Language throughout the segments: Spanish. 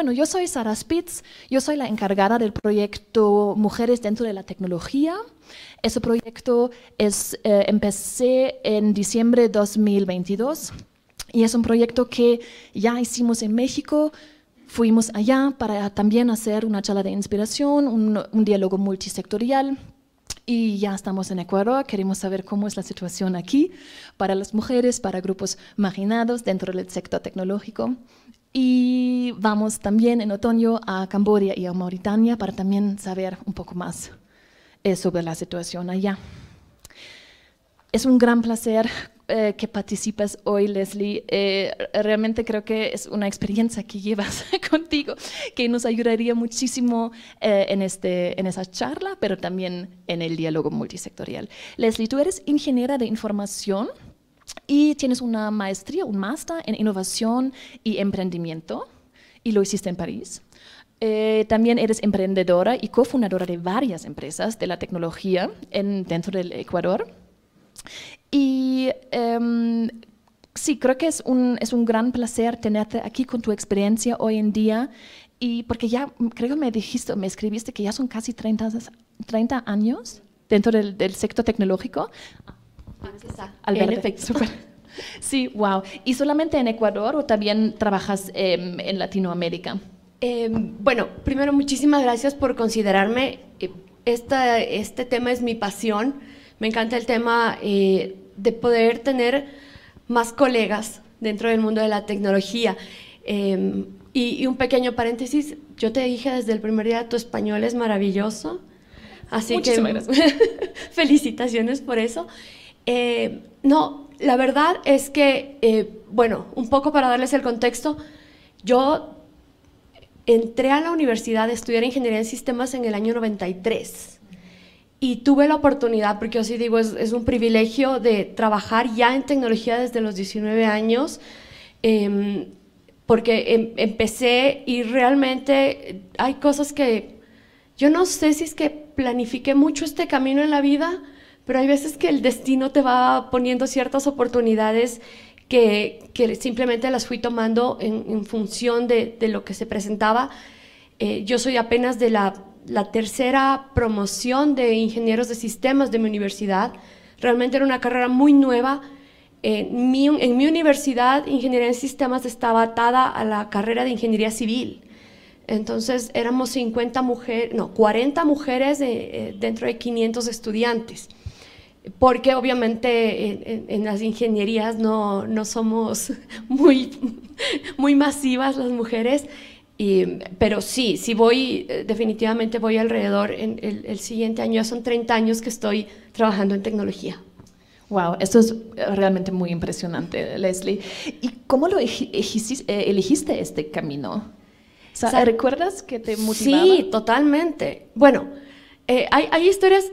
bueno, yo soy Sara Spitz, yo soy la encargada del proyecto Mujeres dentro de la tecnología. Ese proyecto empecé en diciembre de 2022 y es un proyecto que ya hicimos en México. Fuimos allá para también hacer una charla de inspiración, un diálogo multisectorial. Y ya estamos en Ecuador, queremos saber cómo es la situación aquí para las mujeres, para grupos marginados dentro del sector tecnológico. Y vamos también en otoño a Camboya y a Mauritania para también saber un poco más sobre la situación allá. Es un gran placer que participes hoy, Leslie. Realmente creo que es una experiencia que llevas contigo, que nos ayudaría muchísimo en esa charla, pero también en el diálogo multisectorial. Leslie, tú eres ingeniera de información y tienes una maestría, un máster en innovación y emprendimiento, y lo hiciste en París. También eres emprendedora y cofundadora de varias empresas de la tecnología dentro del Ecuador. Y sí, creo que es un gran placer tenerte aquí con tu experiencia hoy en día, y porque ya creo que me escribiste que ya son casi 30 años dentro del sector tecnológico. En efecto. Super. Sí, wow. ¿Y solamente en Ecuador o también trabajas en Latinoamérica? Bueno, primero muchísimas gracias por considerarme. Este tema es mi pasión. Me encanta el tema de poder tener más colegas dentro del mundo de la tecnología. Y un pequeño paréntesis, yo te dije desde el primer día, tu español es maravilloso. Así Muchísimas que gracias. felicitaciones por eso. No, la verdad es que, bueno, un poco para darles el contexto, yo entré a la universidad a estudiar ingeniería en sistemas en el año 93 y tuve la oportunidad, porque yo sí digo, es un privilegio de trabajar ya en tecnología desde los 19 años, porque empecé y realmente hay cosas que yo no sé si es que planifiqué mucho este camino en la vida, pero hay veces que el destino te va poniendo ciertas oportunidades que simplemente las fui tomando en función de lo que se presentaba. Yo soy apenas de la tercera promoción de ingenieros de sistemas de mi universidad. Realmente era una carrera muy nueva. En mi universidad, ingeniería en sistemas estaba atada a la carrera de ingeniería civil. Entonces éramos 40 mujeres dentro de 500 estudiantes. Porque obviamente en las ingenierías no somos muy masivas las mujeres, pero sí voy, definitivamente voy alrededor, en el siguiente año, ya son 30 años que estoy trabajando en tecnología. Wow, esto es realmente muy impresionante, Leslie. ¿Y cómo elegiste este camino? O sea, ¿recuerdas que te motivaba? Sí, totalmente. Bueno, hay historias.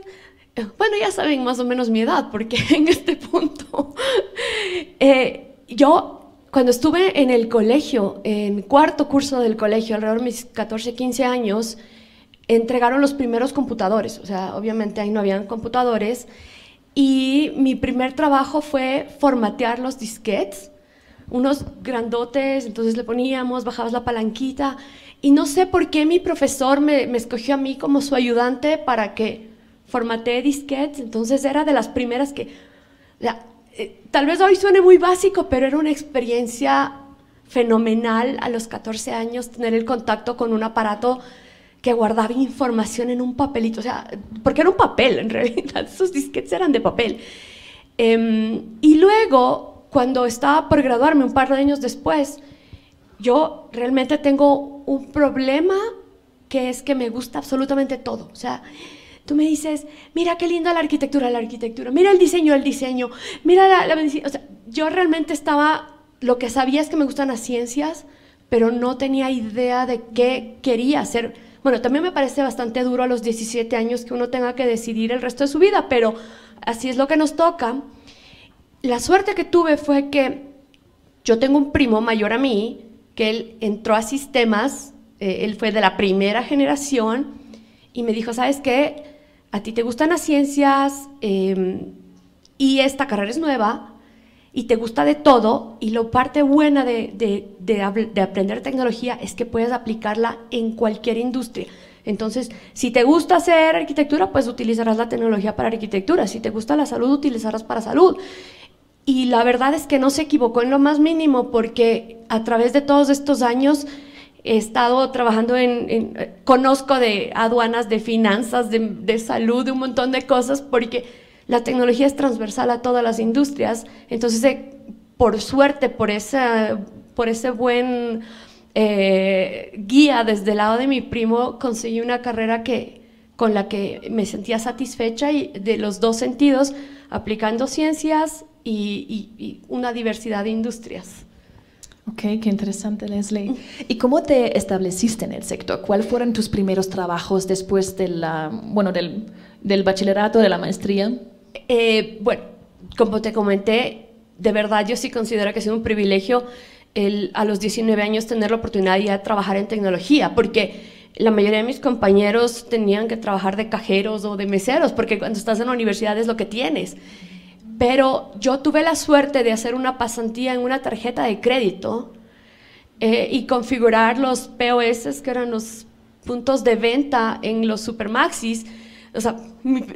Bueno, ya saben más o menos mi edad, porque en este punto, yo cuando estuve en el colegio, en cuarto curso del colegio, alrededor de mis 14, 15 años, entregaron los primeros computadores, o sea, obviamente ahí no habían computadores, y mi primer trabajo fue formatear los disquetes, unos grandotes, entonces le poníamos, bajabas la palanquita, y no sé por qué mi profesor me escogió a mí como su ayudante para que formateé disquetes. Entonces era de las primeras que, tal vez hoy suene muy básico, pero era una experiencia fenomenal a los 14 años, tener el contacto con un aparato que guardaba información en un papelito, o sea, porque era un papel en realidad, esos disquetes eran de papel. Y luego, cuando estaba por graduarme, un par de años después, yo realmente tengo un problema, que es que me gusta absolutamente todo, o sea, tú me dices, mira qué linda la arquitectura, mira el diseño, mira la medicina. O sea, yo realmente lo que sabía es que me gustan las ciencias, pero no tenía idea de qué quería hacer. Bueno, también me parece bastante duro a los 17 años que uno tenga que decidir el resto de su vida, pero así es lo que nos toca. La suerte que tuve fue que yo tengo un primo mayor a mí, que él entró a sistemas, él fue de la primera generación, y me dijo, ¿sabes qué? A ti te gustan las ciencias y esta carrera es nueva y te gusta de todo, y la parte buena de aprender tecnología es que puedes aplicarla en cualquier industria. Entonces, si te gusta hacer arquitectura, pues utilizarás la tecnología para arquitectura. Si te gusta la salud, utilizarás para salud. Y la verdad es que no se equivocó en lo más mínimo, porque a través de todos estos años he estado trabajando conozco de aduanas, de finanzas, de salud, de un montón de cosas, porque la tecnología es transversal a todas las industrias. Entonces, por suerte, por ese buen guía desde el lado de mi primo, conseguí una carrera con la que me sentía satisfecha, y de los dos sentidos, aplicando ciencias y una diversidad de industrias. Ok, qué interesante, Leslie. ¿Y cómo te estableciste en el sector? ¿Cuáles fueron tus primeros trabajos después del bachillerato, de la maestría? Bueno, como te comenté, de verdad yo sí considero que ha sido un privilegio a los 19 años tener la oportunidad de trabajar en tecnología, porque la mayoría de mis compañeros tenían que trabajar de cajeros o de meseros, porque cuando estás en la universidad es lo que tienes. Pero yo tuve la suerte de hacer una pasantía en una tarjeta de crédito y configurar los POS, que eran los puntos de venta en los Supermaxis. O sea,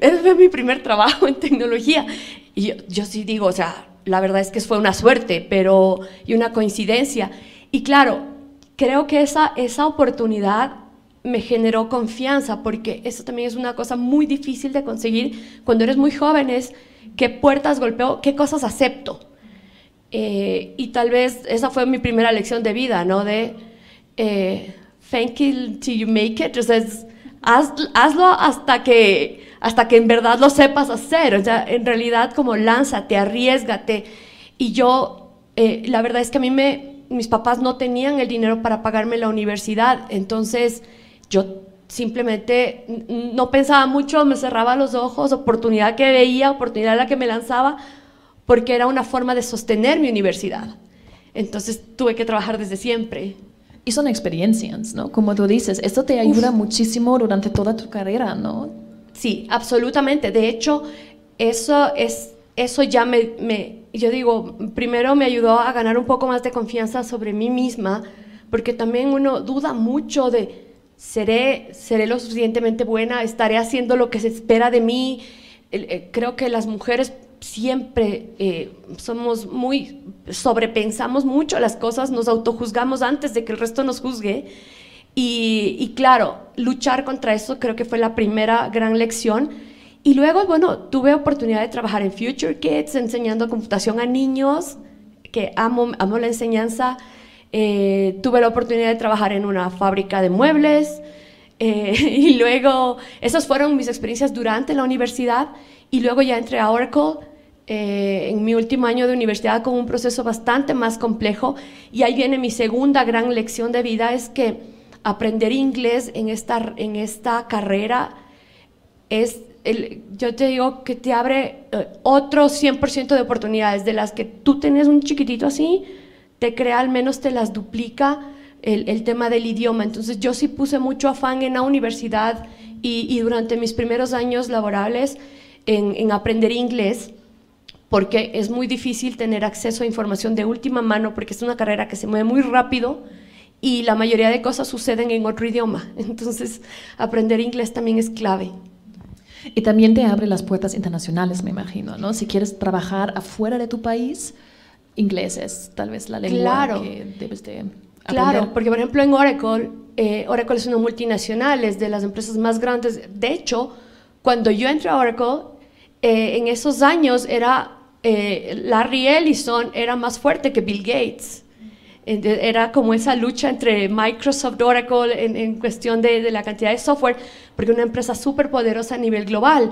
ese fue mi primer trabajo en tecnología. Y yo sí digo, o sea, la verdad es que fue una suerte, y una coincidencia. Y claro, creo que esa oportunidad me generó confianza, porque eso también es una cosa muy difícil de conseguir cuando eres muy joven, es qué puertas golpeo, qué cosas acepto. Y tal vez esa fue mi primera lección de vida, ¿no? Fake it till you make it. O sea, hazlo hasta que en verdad lo sepas hacer. O sea, en realidad, como lánzate, arriésgate. Y yo, la verdad es que mis papás no tenían el dinero para pagarme la universidad, entonces yo simplemente no pensaba mucho, me cerraba los ojos, oportunidad que veía, oportunidad a la que me lanzaba, porque era una forma de sostener mi universidad. Entonces tuve que trabajar desde siempre. Y son experiencias, ¿no? Como tú dices, esto te ayuda muchísimo durante toda tu carrera, ¿no? Sí, absolutamente. De hecho, eso ya yo digo, primero me ayudó a ganar un poco más de confianza sobre mí misma, porque también uno duda mucho de ¿seré lo suficientemente buena? ¿Estaré haciendo lo que se espera de mí? Creo que las mujeres siempre sobrepensamos mucho las cosas, nos autojuzgamos antes de que el resto nos juzgue. Y claro, luchar contra eso creo que fue la primera gran lección. Y luego, bueno, tuve oportunidad de trabajar en Future Kids, enseñando computación a niños, que amo la enseñanza. Tuve la oportunidad de trabajar en una fábrica de muebles, y luego, esas fueron mis experiencias durante la universidad, y luego ya entré a Oracle en mi último año de universidad con un proceso bastante más complejo, y ahí viene mi segunda gran lección de vida, es que aprender inglés en esta carrera yo te digo que te abre otro 100% de oportunidades, de las que tú tenés un chiquitito así, te crea, al menos te las duplica el tema del idioma. Entonces yo sí puse mucho afán en la universidad y durante mis primeros años laborables en aprender inglés, porque es muy difícil tener acceso a información de última mano, porque es una carrera que se mueve muy rápido y la mayoría de cosas suceden en otro idioma. Entonces aprender inglés también es clave. Y también te abre las puertas internacionales, me imagino, ¿no? Si quieres trabajar afuera de tu país, inglés es tal vez la lengua que debes de aprender. Claro, porque por ejemplo en Oracle, Oracle es una multinacional, es de las empresas más grandes. De hecho, cuando yo entré a Oracle, en esos años Larry Ellison era más fuerte que Bill Gates. Era como esa lucha entre Microsoft y Oracle en cuestión de la cantidad de software, porque una empresa súper poderosa a nivel global.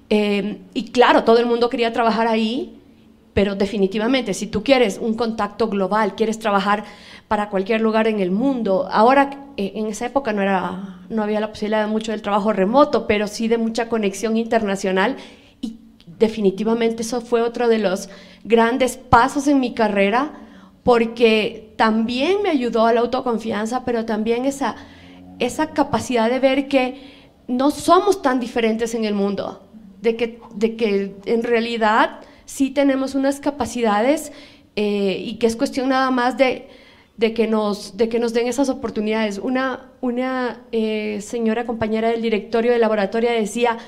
Y claro, todo el mundo quería trabajar ahí, pero definitivamente, si tú quieres un contacto global, quieres trabajar para cualquier lugar en el mundo, ahora en esa época no había la posibilidad de mucho del trabajo remoto, pero sí de mucha conexión internacional, y definitivamente eso fue otro de los grandes pasos en mi carrera, porque también me ayudó a la autoconfianza, pero también esa capacidad de ver que no somos tan diferentes en el mundo, de que en realidad sí tenemos unas capacidades y que es cuestión nada más de que nos den esas oportunidades. Una señora compañera del directorio del laboratorio decía,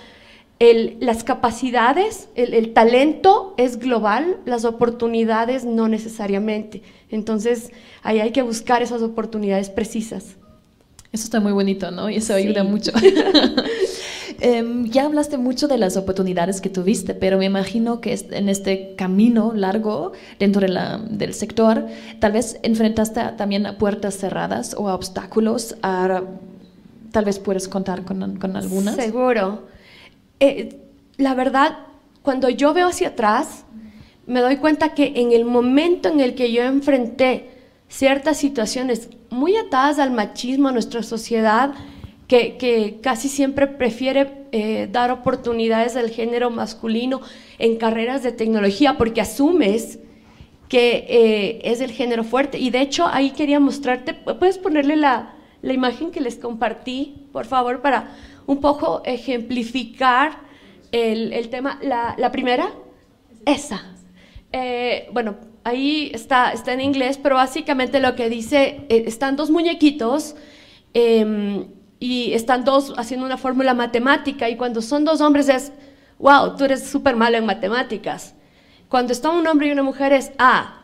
las capacidades, el talento es global, las oportunidades no necesariamente. Entonces, ahí hay que buscar esas oportunidades precisas. Eso está muy bonito, ¿no? Y eso ayuda mucho. Ya hablaste mucho de las oportunidades que tuviste, pero me imagino que en este camino largo dentro del sector, tal vez enfrentaste también a puertas cerradas o a obstáculos. Tal vez puedes contar con algunas. Seguro. La verdad, cuando yo veo hacia atrás, me doy cuenta que en el momento en el que yo enfrenté ciertas situaciones muy atadas al machismo a nuestra sociedad, que casi siempre prefiere dar oportunidades al género masculino en carreras de tecnología porque asumes que es el género fuerte. Y de hecho ahí quería mostrarte, ¿puedes ponerle la imagen que les compartí, por favor, para un poco ejemplificar el tema? La primera, esa. Bueno, ahí está en inglés, pero básicamente lo que dice, están dos muñequitos y están dos haciendo una fórmula matemática, y cuando son dos hombres es, wow, tú eres súper malo en matemáticas. Cuando está un hombre y una mujer es,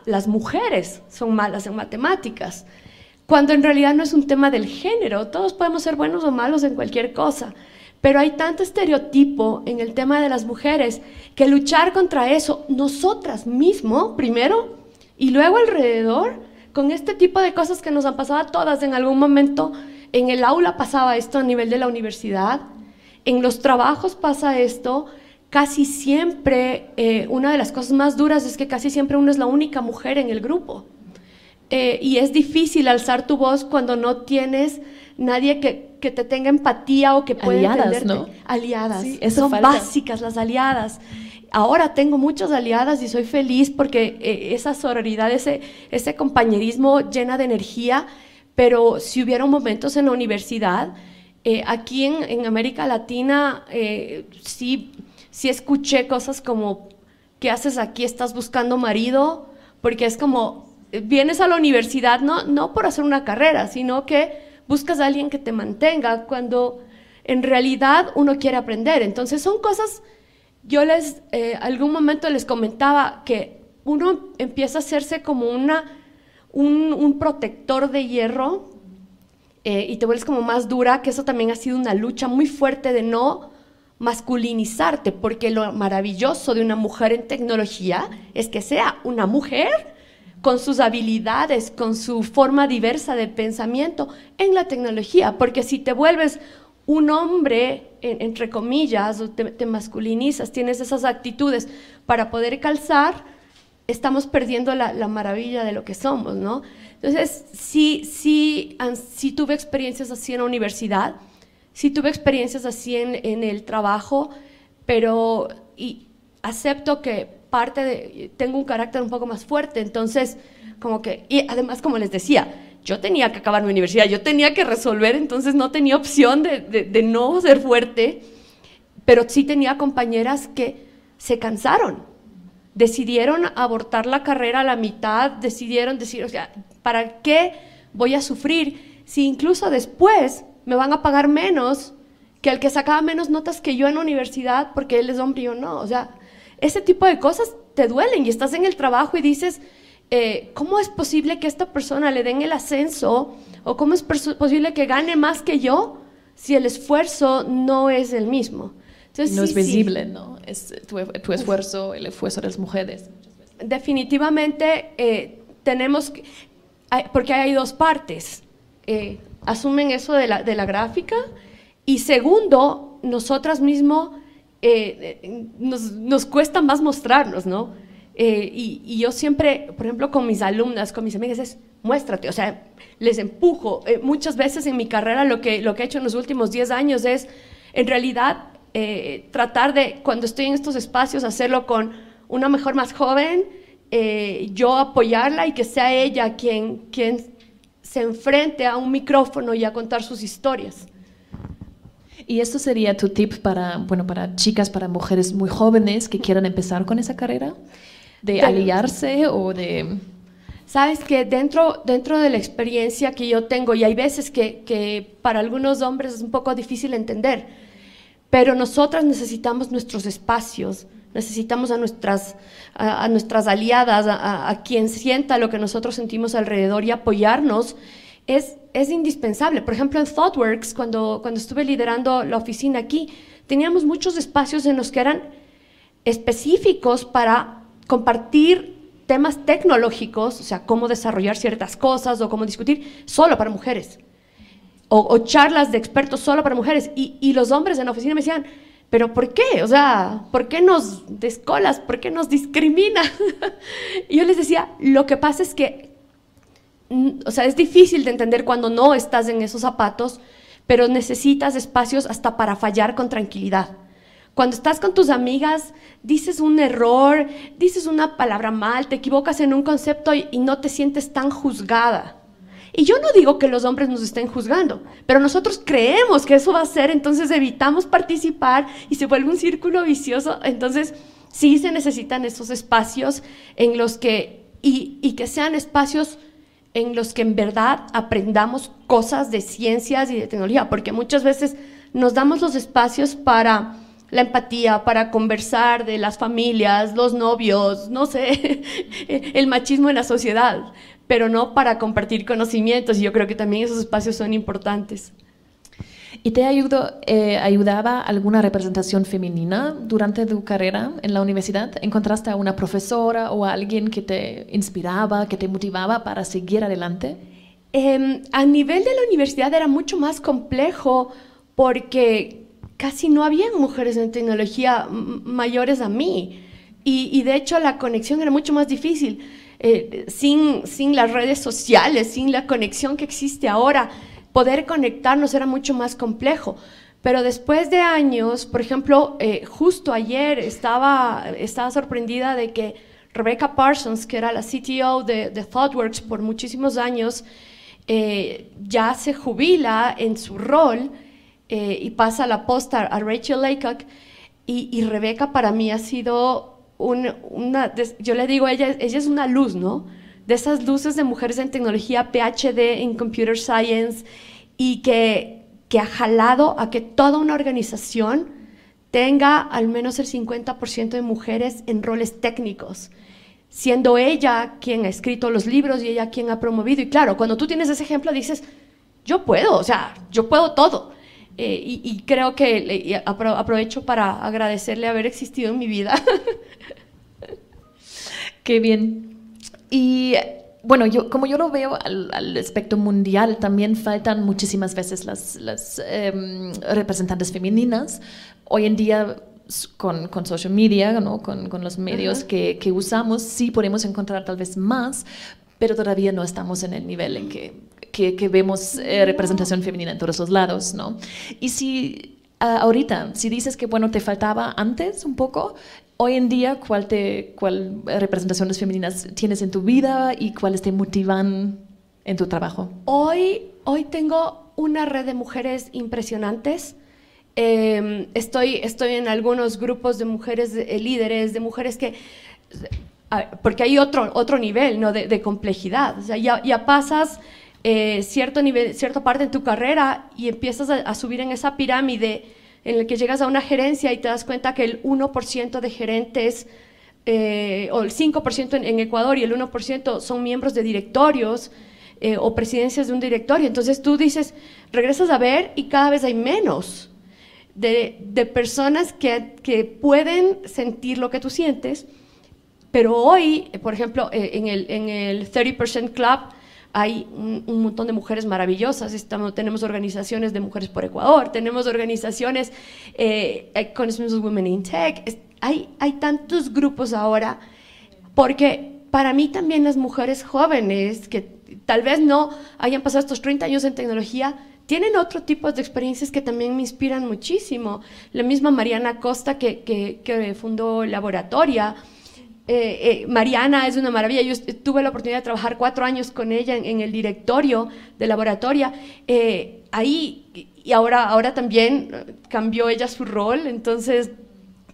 las mujeres son malas en matemáticas. Cuando en realidad no es un tema del género, todos podemos ser buenos o malos en cualquier cosa, pero hay tanto estereotipo en el tema de las mujeres que luchar contra eso, nosotras mismos primero y luego alrededor, con este tipo de cosas que nos han pasado a todas en algún momento. En el aula pasaba esto a nivel de la universidad, en los trabajos pasa esto, casi siempre, una de las cosas más duras es que casi siempre uno es la única mujer en el grupo. Y es difícil alzar tu voz cuando no tienes nadie que te tenga empatía o que pueda entenderte. ¿No? Aliadas, sí, son básicas las aliadas. Ahora tengo muchas aliadas y soy feliz porque esa sororidad, ese compañerismo llena de energía, pero si hubieron momentos en la universidad, aquí en América Latina, sí escuché cosas como, ¿qué haces aquí? ¿Estás buscando marido? Porque es como, vienes a la universidad no por hacer una carrera, sino que buscas a alguien que te mantenga, cuando en realidad uno quiere aprender. Entonces son cosas, yo algún momento les comentaba que uno empieza a hacerse como un protector de hierro y te vuelves como más dura, que eso también ha sido una lucha muy fuerte de no masculinizarte, porque lo maravilloso de una mujer en tecnología es que sea una mujer con sus habilidades, con su forma diversa de pensamiento en la tecnología, porque si te vuelves un hombre, entre comillas, o te masculinizas, tienes esas actitudes para poder calzar, estamos perdiendo la maravilla de lo que somos, ¿no? Entonces, sí tuve experiencias así en la universidad, sí tuve experiencias así en el trabajo, pero acepto que tengo un carácter un poco más fuerte, entonces, y además, como les decía, yo tenía que acabar mi universidad, yo tenía que resolver, entonces no tenía opción de no ser fuerte, pero sí tenía compañeras que se cansaron, decidieron abortar la carrera a la mitad, decidieron decir, o sea, ¿para qué voy a sufrir si incluso después me van a pagar menos que el que sacaba menos notas que yo en la universidad porque él es hombre y yo no? O sea, ese tipo de cosas te duelen y estás en el trabajo y dices, ¿cómo es posible que a esta persona le den el ascenso? ¿O cómo es posible que gane más que yo si el esfuerzo no es el mismo? Entonces, no es visible, ¿no? Es tu esfuerzo, el esfuerzo de las mujeres. Definitivamente tenemos que, porque hay dos partes. Asumen eso de la gráfica y segundo, nosotras mismos nos cuesta más mostrarnos, ¿no? Y yo siempre, por ejemplo, con mis alumnas, con mis amigas, es muéstrate, o sea, les empujo. Muchas veces en mi carrera lo que he hecho en los últimos 10 años es, en realidad, tratar de, cuando estoy en estos espacios, hacerlo con una mejor más joven, yo apoyarla y que sea ella quien se enfrente a un micrófono y a contar sus historias. ¿Y esto sería tu tip para, bueno, para chicas, para mujeres muy jóvenes que quieran empezar con esa carrera? ¿De aliarse o de...? Sabes que dentro de la experiencia que yo tengo, y hay veces que para algunos hombres es un poco difícil entender, pero nosotras necesitamos nuestros espacios, necesitamos a nuestras aliadas, a quien sienta lo que nosotros sentimos alrededor y apoyarnos, es indispensable. Por ejemplo, en ThoughtWorks, cuando estuve liderando la oficina aquí, teníamos muchos espacios en los que eran específicos para compartir temas tecnológicos, o sea, cómo desarrollar ciertas cosas o cómo discutir, solo para mujeres. O charlas de expertos solo para mujeres. Y los hombres en la oficina me decían, ¿pero por qué? O sea, ¿por qué nos descolas? ¿Por qué nos discriminas? Y yo les decía, lo que pasa es que, o sea, es difícil de entender cuando no estás en esos zapatos, pero necesitas espacios hasta para fallar con tranquilidad. Cuando estás con tus amigas, dices un error, dices una palabra mal, te equivocas en un concepto y no te sientes tan juzgada. Y yo no digo que los hombres nos estén juzgando, pero nosotros creemos que eso va a ser, entonces evitamos participar y se vuelve un círculo vicioso. Entonces, sí se necesitan esos espacios en los que, y que sean espacios en los que en verdad aprendamos cosas de ciencias y de tecnología, porque muchas veces nos damos los espacios para la empatía, para conversar de las familias, los novios, no sé, el machismo en la sociedad, pero no para compartir conocimientos, y yo creo que también esos espacios son importantes. ¿Y te ayudaba alguna representación femenina durante tu carrera en la universidad? ¿Encontraste a una profesora o a alguien que te inspiraba, que te motivaba para seguir adelante? A nivel de la universidad era mucho más complejo porque casi no había mujeres en tecnología mayores a mí, y de hecho la conexión era mucho más difícil. Sin las redes sociales, sin la conexión que existe ahora, poder conectarnos era mucho más complejo. Pero después de años, por ejemplo, justo ayer estaba sorprendida de que Rebecca Parsons, que era la CTO de ThoughtWorks por muchísimos años, ya se jubila en su rol y pasa la posta a Rachel Laycock, y Rebecca para mí ha sido yo le digo, ella es una luz, ¿no? De esas luces de mujeres en tecnología, PhD en Computer Science, y que ha jalado a que toda una organización tenga al menos el 50% de mujeres en roles técnicos, siendo ella quien ha escrito los libros y ella quien ha promovido. Y claro, cuando tú tienes ese ejemplo dices, yo puedo, o sea, yo puedo todo. Y creo que aprovecho para agradecerle haber existido en mi vida. Qué bien. Y bueno, como yo lo veo al aspecto mundial, también faltan muchísimas veces las representantes femeninas. Hoy en día, con social media, ¿no? con los medios que usamos, sí podemos encontrar tal vez más, pero todavía no estamos en el nivel en que vemos representación femenina en todos los lados, ¿no? Y si ahorita, si dices que bueno, te faltaba antes un poco, hoy en día, ¿cuál representaciones femeninas tienes en tu vida y cuáles te motivan en tu trabajo? Hoy tengo una red de mujeres impresionantes. Estoy en algunos grupos de mujeres líderes, de mujeres que... Porque hay otro nivel, ¿no? de complejidad. O sea, ya pasas cierto nivel, cierta parte en tu carrera y empiezas a subir en esa pirámide en la que llegas a una gerencia y te das cuenta que el 1% de gerentes, o el 5% en Ecuador y el 1% son miembros de directorios o presidencias de un directorio. Entonces tú dices, regresas a ver y cada vez hay menos de personas que pueden sentir lo que tú sientes. Pero hoy, por ejemplo, en el 30% Club hay un montón de mujeres maravillosas. Tenemos organizaciones de Mujeres por Ecuador, tenemos organizaciones Conocemos Women in Tech. Hay tantos grupos ahora, porque para mí también las mujeres jóvenes que tal vez no hayan pasado estos 30 años en tecnología, tienen otro tipo de experiencias que también me inspiran muchísimo. La misma Mariana Costa que fundó Laboratoria, Mariana es una maravilla. Yo tuve la oportunidad de trabajar 4 años con ella en el directorio de laboratoria. Ahí, y ahora también cambió ella su rol, entonces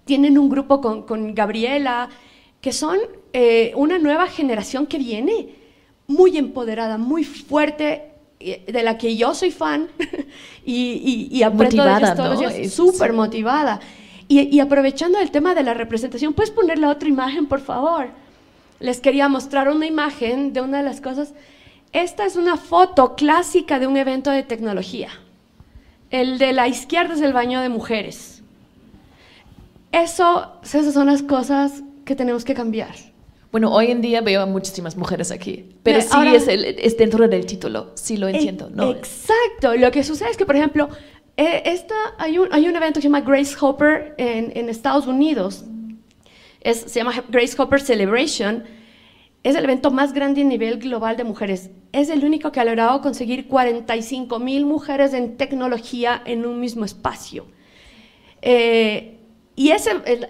tienen un grupo con Gabriela, que son una nueva generación que viene muy empoderada, muy fuerte, de la que yo soy fan y aprendo de ellos todos los días, súper motivada. Y aprovechando el tema de la representación, ¿puedes poner la otra imagen, por favor? Les quería mostrar una imagen de una de las cosas. Esta es una foto clásica de un evento de tecnología. El de la izquierda es el baño de mujeres. Esas son las cosas que tenemos que cambiar. Bueno, hoy en día veo a muchísimas mujeres aquí, pero sí ahora, es dentro del título, sí lo entiendo, ¿no? Exacto, lo que sucede es que, por ejemplo, hay un evento que se llama Grace Hopper en Estados Unidos, se llama Grace Hopper Celebration, es el evento más grande a nivel global de mujeres, es el único que ha logrado conseguir 45,000 mujeres en tecnología en un mismo espacio. Y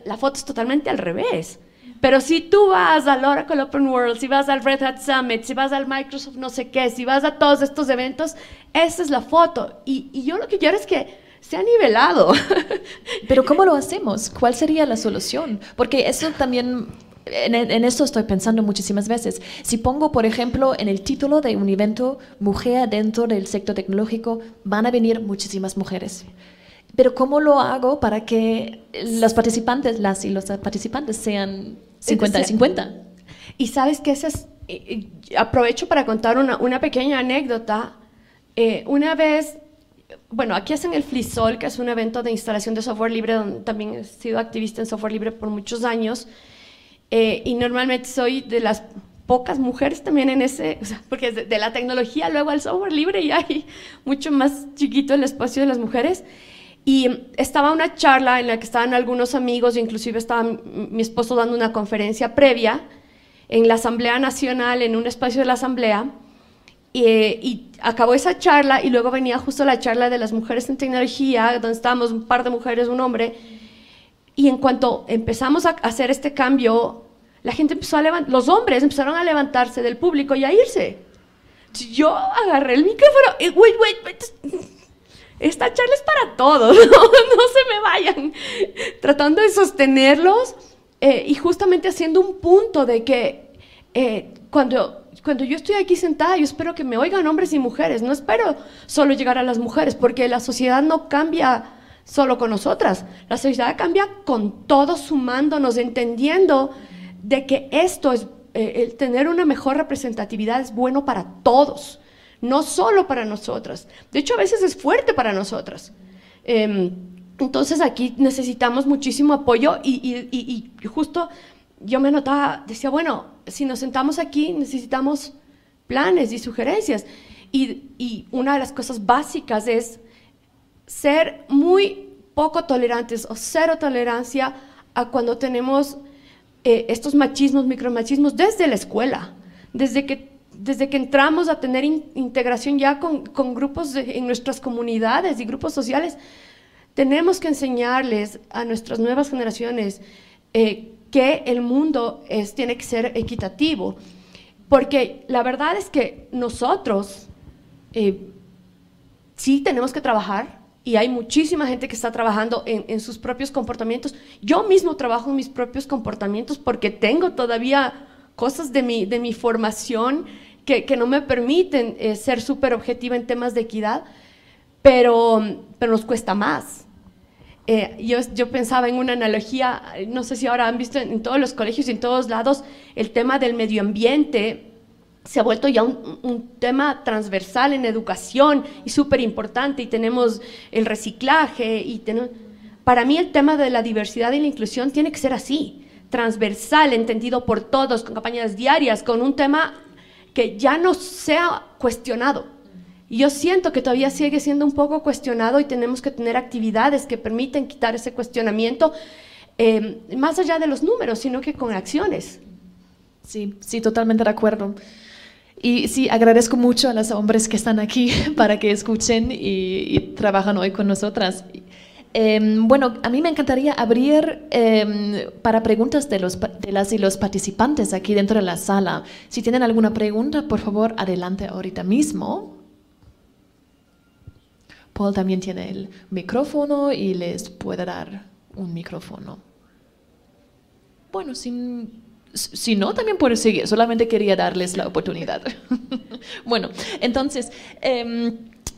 la foto es totalmente al revés. Pero si tú vas al Oracle Open World, si vas al Red Hat Summit, si vas al Microsoft no sé qué, si vas a todos estos eventos, esa es la foto. Y yo lo que quiero es que se ha nivelado. Pero ¿cómo lo hacemos? ¿Cuál sería la solución? Porque eso también, en esto estoy pensando muchísimas veces. Si pongo, por ejemplo, en el título de un evento, mujer dentro del sector tecnológico, van a venir muchísimas mujeres. Pero ¿cómo lo hago para que los participantes, las y los participantes sean 50 y 50? Y sabes que aprovecho para contar una pequeña anécdota. Una vez, bueno, aquí hacen el FLISOL, que es un evento de instalación de software libre, donde también he sido activista en software libre por muchos años, y normalmente soy de las pocas mujeres también en ese, o sea, porque de la tecnología luego al software libre y hay mucho más chiquito el espacio de las mujeres. Y estaba una charla en la que estaban algunos amigos, inclusive estaba mi esposo dando una conferencia previa en la Asamblea Nacional, en un espacio de la Asamblea, y acabó esa charla y luego venía justo la charla de las mujeres en tecnología, donde estábamos un par de mujeres, un hombre, y en cuanto empezamos a hacer este cambio, la gente empezó a los hombres empezaron a levantarse del público y a irse. Yo agarré el micrófono, wait, esta charla es para todos, no se me vayan, tratando de sostenerlos y justamente haciendo un punto de que cuando yo estoy aquí sentada, yo espero que me oigan hombres y mujeres, no espero solo llegar a las mujeres, porque la sociedad no cambia solo con nosotras, la sociedad cambia con todos, sumándonos, entendiendo de que esto es, el tener una mejor representatividad es bueno para todos. No solo para nosotras, de hecho a veces es fuerte para nosotras. Entonces aquí necesitamos muchísimo apoyo y justo yo me notaba, decía, bueno, si nos sentamos aquí necesitamos planes y sugerencias. Y una de las cosas básicas es ser muy poco tolerantes o cero tolerancia a cuando tenemos estos machismos, micromachismos desde la escuela, desde que entramos a tener integración ya con grupos en nuestras comunidades y grupos sociales, tenemos que enseñarles a nuestras nuevas generaciones que el mundo tiene que ser equitativo, porque la verdad es que nosotros sí tenemos que trabajar y hay muchísima gente que está trabajando en sus propios comportamientos. Yo mismo trabajo en mis propios comportamientos porque tengo todavía cosas de mi formación que no me permiten ser súper objetiva en temas de equidad, pero nos cuesta más. Yo pensaba en una analogía, no sé si ahora han visto en todos los colegios y en todos lados, el tema del medio ambiente se ha vuelto ya un tema transversal en educación y súper importante, y tenemos el reciclaje, para mí el tema de la diversidad y la inclusión tiene que ser así, transversal, entendido por todos, con campañas diarias, con un tema que ya no sea cuestionado. Y yo siento que todavía sigue siendo un poco cuestionado y tenemos que tener actividades que permiten quitar ese cuestionamiento, más allá de los números, sino que con acciones. Sí, totalmente de acuerdo. Y sí, agradezco mucho a los hombres que están aquí para que escuchen y trabajan hoy con nosotras. Bueno, a mí me encantaría abrir para preguntas de las y los participantes aquí dentro de la sala. Si tienen alguna pregunta, por favor, adelante ahorita mismo. Paul también tiene el micrófono y les puede dar un micrófono. Bueno, si no, también puede seguir. Solamente quería darles la oportunidad. Bueno, entonces,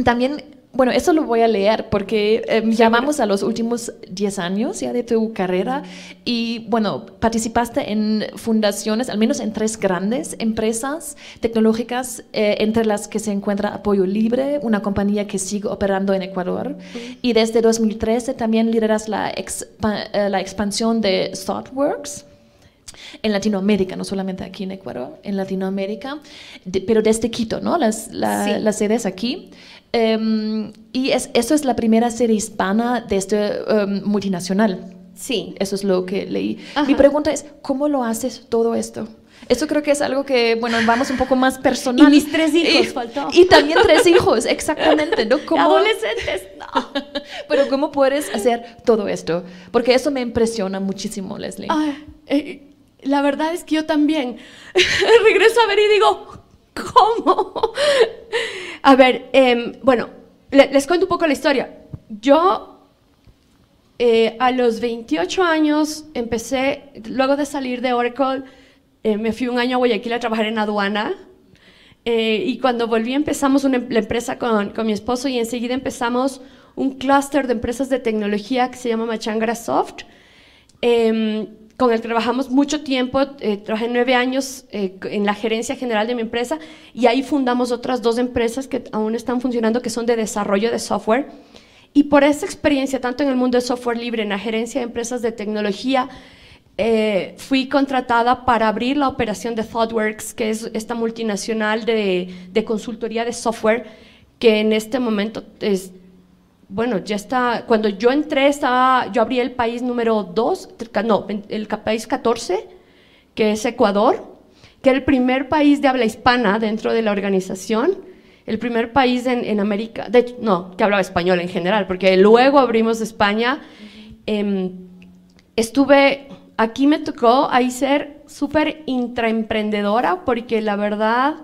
también... Bueno, eso lo voy a leer porque llamamos a los últimos 10 años ya de tu carrera y, bueno, participaste en fundaciones, al menos en 3 grandes empresas tecnológicas, entre las que se encuentra Apoyo Libre, una compañía que sigue operando en Ecuador, y desde 2013 también lideras la expansión de ThoughtWorks en Latinoamérica, no solamente aquí en Ecuador, en Latinoamérica, pero desde Quito, ¿no? La sede es aquí. Y eso es la primera serie hispana de este multinacional. Sí. Eso es lo que leí. Ajá. Mi pregunta es, ¿cómo lo haces todo esto? Eso creo que es algo que, bueno, vamos un poco más personal. Y mis 3 hijos, faltó. Y también 3 hijos, exactamente, ¿no? Adolescentes, no. Pero ¿cómo puedes hacer todo esto? Porque eso me impresiona muchísimo, Leslie. La verdad es que yo también regreso a ver y digo, ¿cómo? A ver, bueno, les cuento un poco la historia. Yo a los 28 años empecé, luego de salir de Oracle, me fui un año a Guayaquil a trabajar en aduana. Y cuando volví empezamos la empresa con mi esposo y enseguida empezamos un clúster de empresas de tecnología que se llama Machangra Soft, con el que trabajamos mucho tiempo. Trabajé 9 años en la gerencia general de mi empresa y ahí fundamos otras 2 empresas que aún están funcionando, que son de desarrollo de software. Y por esa experiencia, tanto en el mundo de software libre, en la gerencia de empresas de tecnología, fui contratada para abrir la operación de ThoughtWorks, que es esta multinacional de consultoría de software, que en este momento es... Bueno, ya está, cuando yo entré, yo abrí el país número 2, no, el país 14, que es Ecuador, que era el primer país de habla hispana dentro de la organización, el primer país en América, de hecho, no, que hablaba español en general, porque luego abrimos España. Aquí me tocó ahí ser súper intraemprendedora, porque la verdad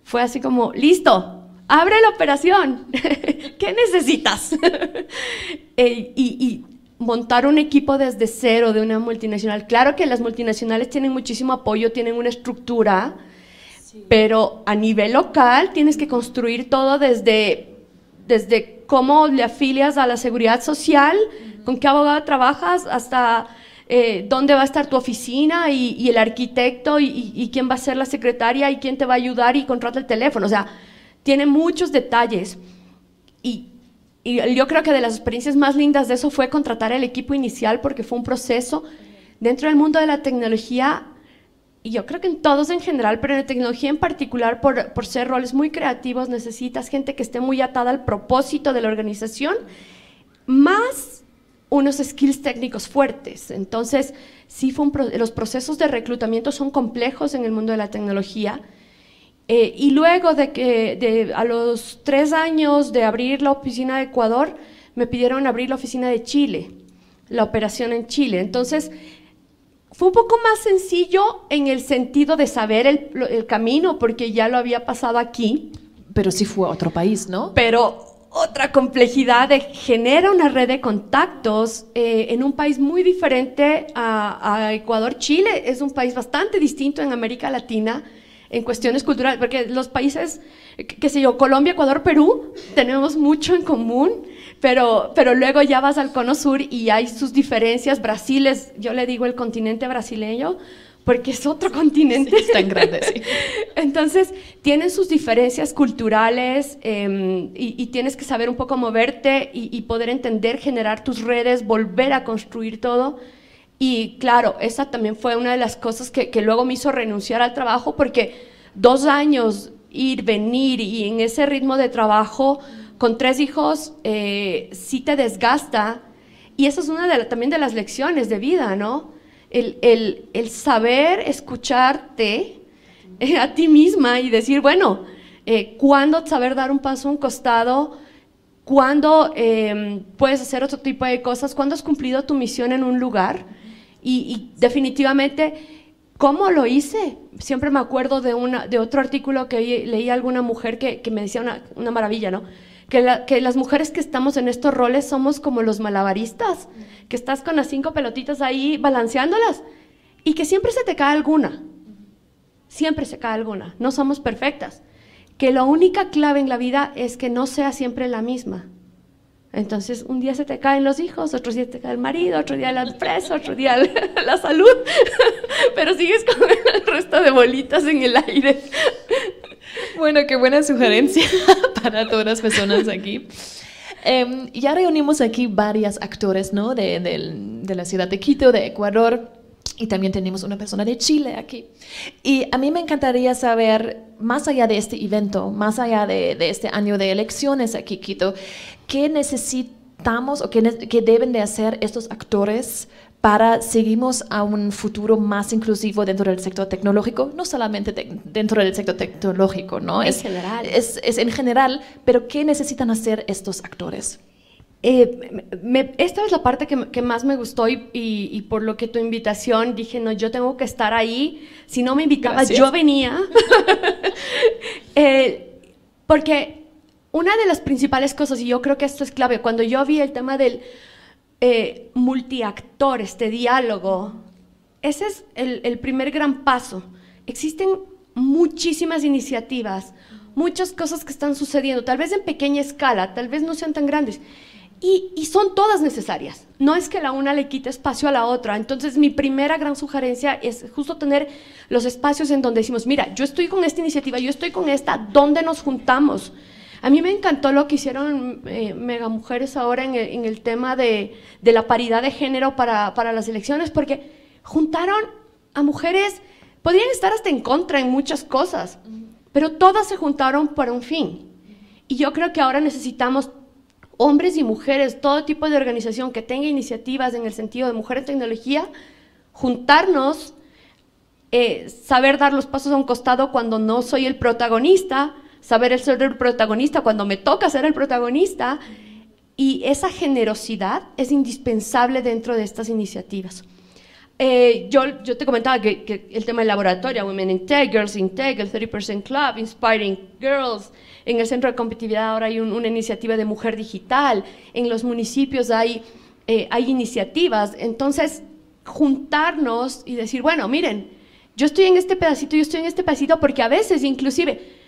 fue así como, listo, abre la operación, ¿qué necesitas? Y montar un equipo desde cero de una multinacional. Claro que las multinacionales tienen muchísimo apoyo, tienen una estructura, sí, pero a nivel local tienes que construir todo desde cómo le afilias a la seguridad social, con qué abogado trabajas, hasta dónde va a estar tu oficina y el arquitecto y quién va a ser la secretaria y quién te va a ayudar y contrata el teléfono. O sea, tiene muchos detalles y yo creo que de las experiencias más lindas de eso fue contratar el equipo inicial, porque fue un proceso dentro del mundo de la tecnología, y yo creo que en todos en general, pero en la tecnología en particular, por ser roles muy creativos, necesitas gente que esté muy atada al propósito de la organización, más unos skills técnicos fuertes. Entonces, sí, los procesos de reclutamiento son complejos en el mundo de la tecnología. Y luego a los 3 años de abrir la oficina de Ecuador, me pidieron abrir la oficina de Chile, la operación en Chile. Entonces, fue un poco más sencillo en el sentido de saber el camino, porque ya lo había pasado aquí. Pero sí fue a otro país, ¿no? Pero otra complejidad genera una red de contactos en un país muy diferente a Ecuador. Chile es un país bastante distinto en América Latina, en cuestiones culturales, porque los países, qué sé yo, Colombia, Ecuador, Perú, tenemos mucho en común, pero luego ya vas al cono sur y hay sus diferencias. Brasil yo le digo el continente brasileño, porque es otro continente. Sí, es tan grande, sí. Entonces, tienen sus diferencias culturales y tienes que saber un poco moverte y poder entender, generar tus redes, volver a construir todo. Y claro, esa también fue una de las cosas que luego me hizo renunciar al trabajo, porque 2 años ir, venir y en ese ritmo de trabajo con 3 hijos sí te desgasta. Y esa es una también de las lecciones de vida, ¿no? El saber escucharte a ti misma y decir, bueno, ¿cuándo saber dar un paso a un costado cuándo puedes hacer otro tipo de cosas, cuándo has cumplido tu misión en un lugar y definitivamente, ¿cómo lo hice? Siempre me acuerdo de otro artículo que leí a alguna mujer que me decía una maravilla, ¿no? Que las mujeres que estamos en estos roles somos como los malabaristas, que estás con las 5 pelotitas ahí balanceándolas y que siempre se te cae alguna, siempre se cae alguna, no somos perfectas, que la única clave en la vida es que no sea siempre la misma. Entonces, un día se te caen los hijos, otro día se te cae el marido, otro día la empresa, otro día la salud, pero sigues con el resto de bolitas en el aire. Bueno, qué buena sugerencia para todas las personas aquí. Ya reunimos aquí varios actores, ¿no? de la ciudad de Quito, de Ecuador, y también tenemos una persona de Chile aquí. Y a mí me encantaría saber, más allá de este evento, más allá de este año de elecciones aquí en Quito, ¿qué necesitamos o qué deben de hacer estos actores para seguimos a un futuro más inclusivo dentro del sector tecnológico? No solamente dentro del sector tecnológico, ¿no? En general. Es en general, pero ¿qué necesitan hacer estos actores? Esta es la parte que más me gustó y por lo que tu invitación dije, no, yo tengo que estar ahí. Si no me invitabas, yo venía. Porque una de las principales cosas, y yo creo que esto es clave, cuando yo vi el tema del multiactor, este diálogo, ese es el primer gran paso. Existen muchísimas iniciativas, muchas cosas que están sucediendo, tal vez en pequeña escala, tal vez no sean tan grandes, y son todas necesarias. No es que la una le quite espacio a la otra. Entonces, mi primera gran sugerencia es justo tener los espacios en donde decimos, mira, yo estoy con esta iniciativa, yo estoy con esta, ¿dónde nos juntamos? A mí me encantó lo que hicieron Megamujeres ahora en el tema de la paridad de género para las elecciones, porque juntaron a mujeres, podrían estar hasta en contra en muchas cosas, pero todas se juntaron para un fin. Y yo creo que ahora necesitamos hombres y mujeres, todo tipo de organización que tenga iniciativas en el sentido de mujer en tecnología, juntarnos, saber dar los pasos a un costado cuando no soy el protagonista, saber ser el protagonista cuando me toca ser el protagonista, y esa generosidad es indispensable dentro de estas iniciativas. Yo te comentaba que el tema del laboratorio, Women in Tech, Girls in Tech, el 30% Club, Inspiring Girls, en el Centro de Competitividad ahora hay una iniciativa de mujer digital, en los municipios hay iniciativas. Entonces, juntarnos y decir, bueno, miren, yo estoy en este pedacito, porque a veces inclusive,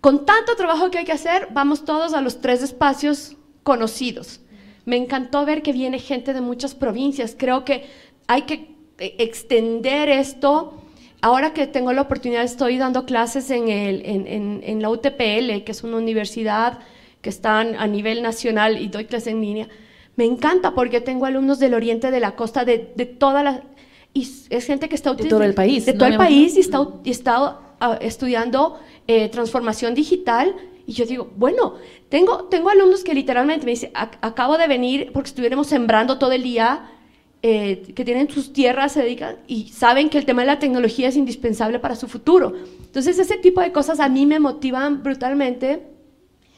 con tanto trabajo que hay que hacer, vamos todos a los 3 espacios conocidos. Me encantó ver que viene gente de muchas provincias. Creo que hay que extender esto. Ahora que tengo la oportunidad, estoy dando clases en la UTPL, que es una universidad que está a nivel nacional, y doy clases en línea. Me encanta porque tengo alumnos del oriente, de la costa, de toda la... Y es gente que está... De todo el país. De todo el país, y está estudiando transformación digital. Y yo digo, bueno, tengo alumnos que literalmente me dicen, acabo de venir porque estuviéramos sembrando todo el día, que tienen sus tierras, se dedican y saben que el tema de la tecnología es indispensable para su futuro. Entonces, ese tipo de cosas a mí me motivan brutalmente,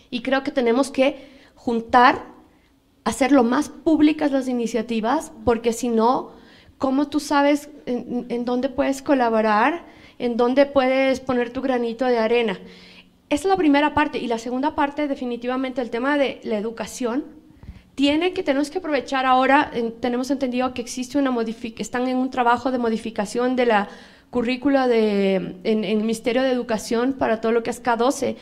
y creo que tenemos que juntar, hacerlo más públicas las iniciativas, porque si no, ¿cómo tú sabes en dónde puedes colaborar, en dónde puedes poner tu granito de arena? Esa es la primera parte. Y la segunda parte, definitivamente, el tema de la educación. Tenemos que aprovechar ahora, tenemos entendido que existe están en un trabajo de modificación de la currícula en el Ministerio de Educación para todo lo que es K12,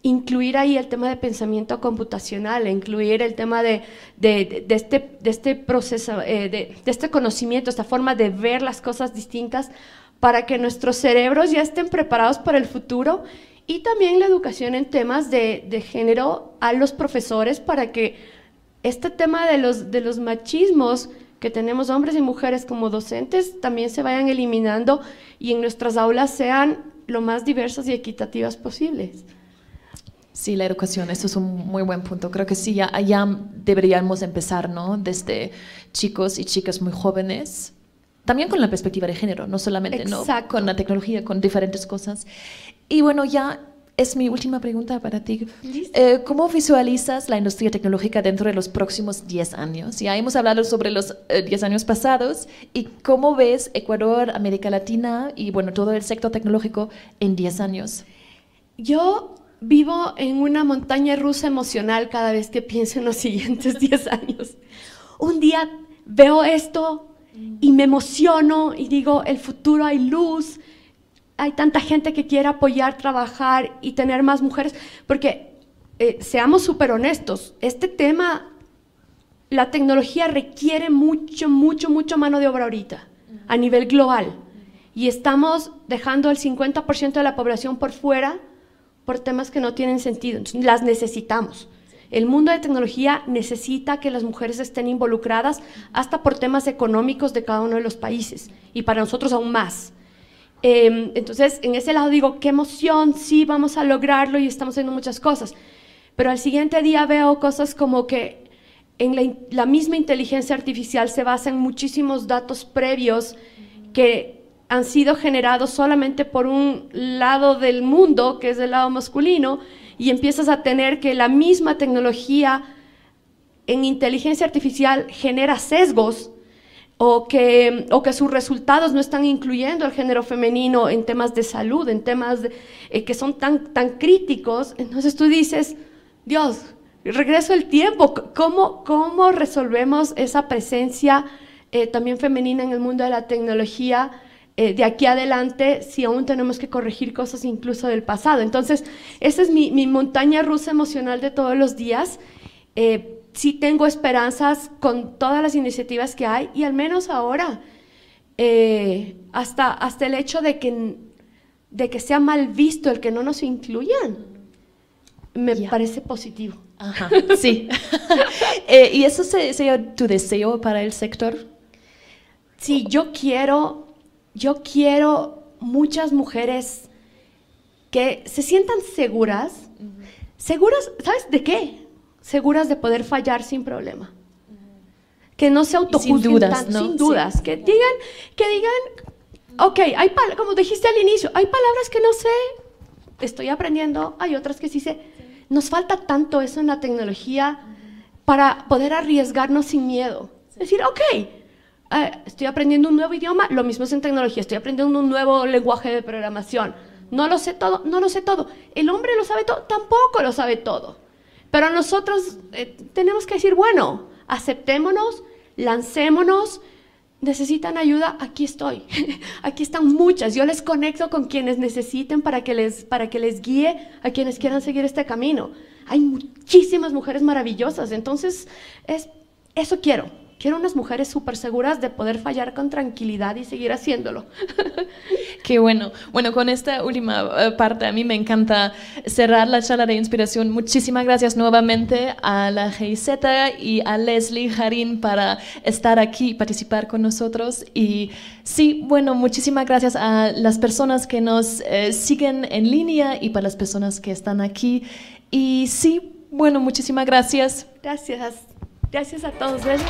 incluir ahí el tema de pensamiento computacional, incluir el tema de este proceso, de este conocimiento, esta forma de ver las cosas distintas, para que nuestros cerebros ya estén preparados para el futuro, y también la educación en temas de género a los profesores, para que este tema de los machismos que tenemos hombres y mujeres como docentes también se vayan eliminando, y en nuestras aulas sean lo más diversas y equitativas posibles. Sí, la educación, eso es un muy buen punto. Creo que sí, ya deberíamos empezar, ¿no? Desde chicos y chicas muy jóvenes, también con la perspectiva de género, no solamente, ¿no? Con la tecnología, con diferentes cosas. Y bueno, ya es mi última pregunta para ti. ¿Cómo visualizas la industria tecnológica dentro de los próximos 10 años? Ya hemos hablado sobre los 10 años pasados. ¿Y cómo ves Ecuador, América Latina y bueno, todo el sector tecnológico en 10 años? Yo vivo en una montaña rusa emocional cada vez que pienso en los siguientes 10 años. Un día veo esto y me emociono y digo, el futuro hay luz, hay tanta gente que quiere apoyar, trabajar y tener más mujeres, porque seamos súper honestos, este tema, la tecnología requiere mucho mano de obra ahorita, a nivel global, y estamos dejando el 50% de la población por fuera por temas que no tienen sentido. Entonces, las necesitamos. El mundo de tecnología necesita que las mujeres estén involucradas hasta por temas económicos de cada uno de los países, y para nosotros aún más. Entonces, en ese lado digo, qué emoción, sí, vamos a lograrlo y estamos haciendo muchas cosas. Pero al siguiente día veo cosas como que en la misma inteligencia artificial se basa en muchísimos datos previos que han sido generados solamente por un lado del mundo, que es el lado masculino, y empiezas a tener que la misma tecnología en inteligencia artificial genera sesgos, o que sus resultados no están incluyendo al género femenino en temas de salud, en temas que son tan críticos. Entonces tú dices, Dios, regreso el tiempo, ¿cómo resolvemos esa presencia también femenina en el mundo de la tecnología de aquí adelante, si aún tenemos que corregir cosas incluso del pasado? Entonces, esa es mi montaña rusa emocional de todos los días. Sí tengo esperanzas con todas las iniciativas que hay, y al menos ahora, hasta el hecho de que sea mal visto el que no nos incluyan, me parece positivo. Ajá, sí. ¿Y eso sería tu deseo para el sector? Sí, yo quiero muchas mujeres que se sientan seguras, ¿sabes de qué? Seguras de poder fallar sin problema. Que no se autojuzguen tanto, sin dudas. Sí. Que digan, ok, como dijiste al inicio, hay palabras que no sé, estoy aprendiendo, hay otras que sí sé. Nos falta tanto eso en la tecnología para poder arriesgarnos sin miedo. Es decir, ok, estoy aprendiendo un nuevo idioma, lo mismo es en tecnología, estoy aprendiendo un nuevo lenguaje de programación. No lo sé todo, no lo sé todo. El hombre lo sabe todo, tampoco lo sabe todo. Pero nosotros tenemos que decir, bueno, aceptémonos, lancémonos, necesitan ayuda, aquí estoy. Aquí están muchas, yo les conecto con quienes necesiten para que les guíe a quienes quieran seguir este camino. Hay muchísimas mujeres maravillosas, entonces eso quiero. Quiero unas mujeres súper seguras de poder fallar con tranquilidad y seguir haciéndolo. Qué bueno. Bueno, con esta última parte a mí me encanta cerrar la charla de inspiración. Muchísimas gracias nuevamente a la GIZ y a Leslie Jarín para estar aquí y participar con nosotros. Y sí, bueno, muchísimas gracias a las personas que nos siguen en línea y para las personas que están aquí. Y sí, bueno, muchísimas gracias. Gracias a todos. Gracias.